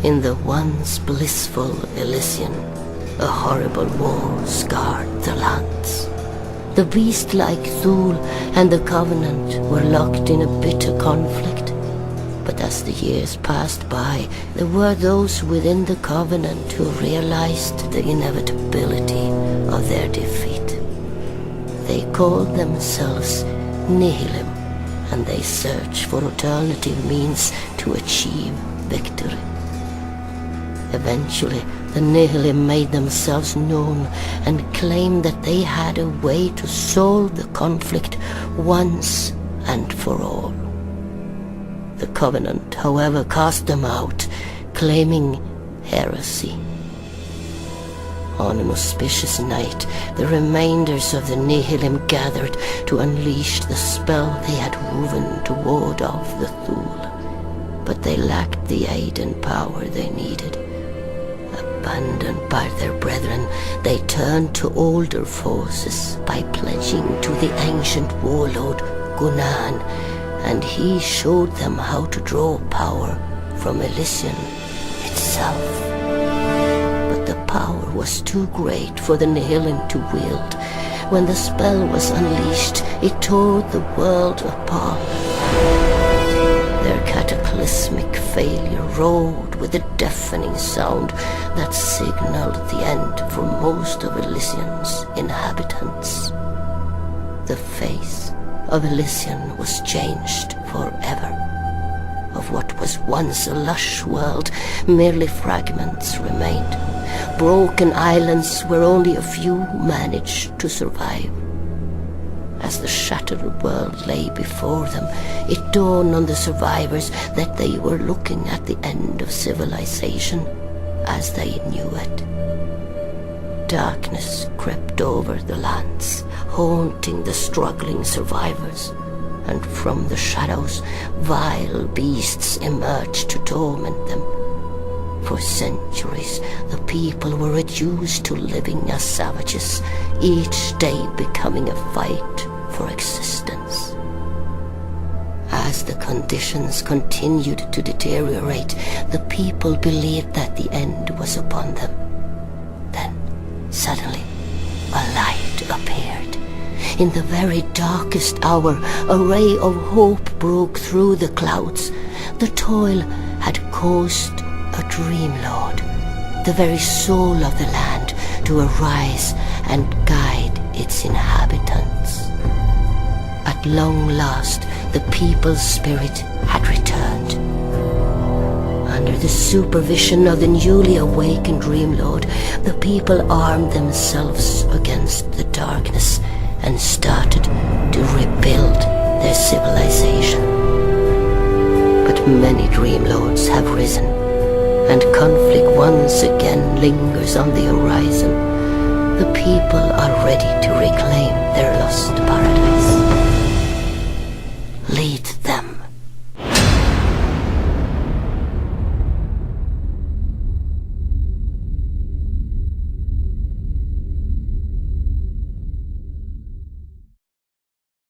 In the once blissful Elysian, a horrible war scarred the lands. The beast-like Thule and the Covenant were locked in a bitter conflict. But as the years passed by, there were those within the Covenant who realized the inevitability of their defeat. They called themselves Nihilum, and they searched for alternative means to achieve victory. Eventually, the Nihilum made themselves known and claimed that they had a way to solve the conflict once and for all. The Covenant, however, cast them out, claiming heresy. On an auspicious night, the remainders of the Nihilum gathered to unleash the spell they had woven to ward off the Thule. But they lacked the aid and power they needed. Abandoned by their brethren, they turned to older forces by pledging to the ancient warlord Gunan, and he showed them how to draw power from Elysian itself. But the power was too great for the Nihilum to wield. When the spell was unleashed, it tore the world apart. Their cataclysmic failure roared with a deafening sound that signaled the end for most of Elysian's inhabitants. The face of Elysian was changed forever. Of what was once a lush world, merely fragments remained. Broken islands where only a few managed to survive. As the shattered world lay before them, it dawned on the survivors that they were looking at the end of civilization as they knew it. Darkness crept over the lands, haunting the struggling survivors, and from the shadows, vile beasts emerged to torment them. For centuries, the people were reduced to living as savages, each day becoming a fight for existence. As the conditions continued to deteriorate, the people believed that the end was upon them. Then, suddenly, a light appeared. In the very darkest hour, a ray of hope broke through the clouds. The toil had caused a Dreamlord, the very soul of the land, to arise and guide its inhabitants. At long last, the people's spirit had returned. Under the supervision of the newly awakened Dreamlord, the people armed themselves against the darkness and started to rebuild their civilization. But many Dreamlords have risen, and conflict once again lingers on the horizon. The people are ready to reclaim their lost paradise.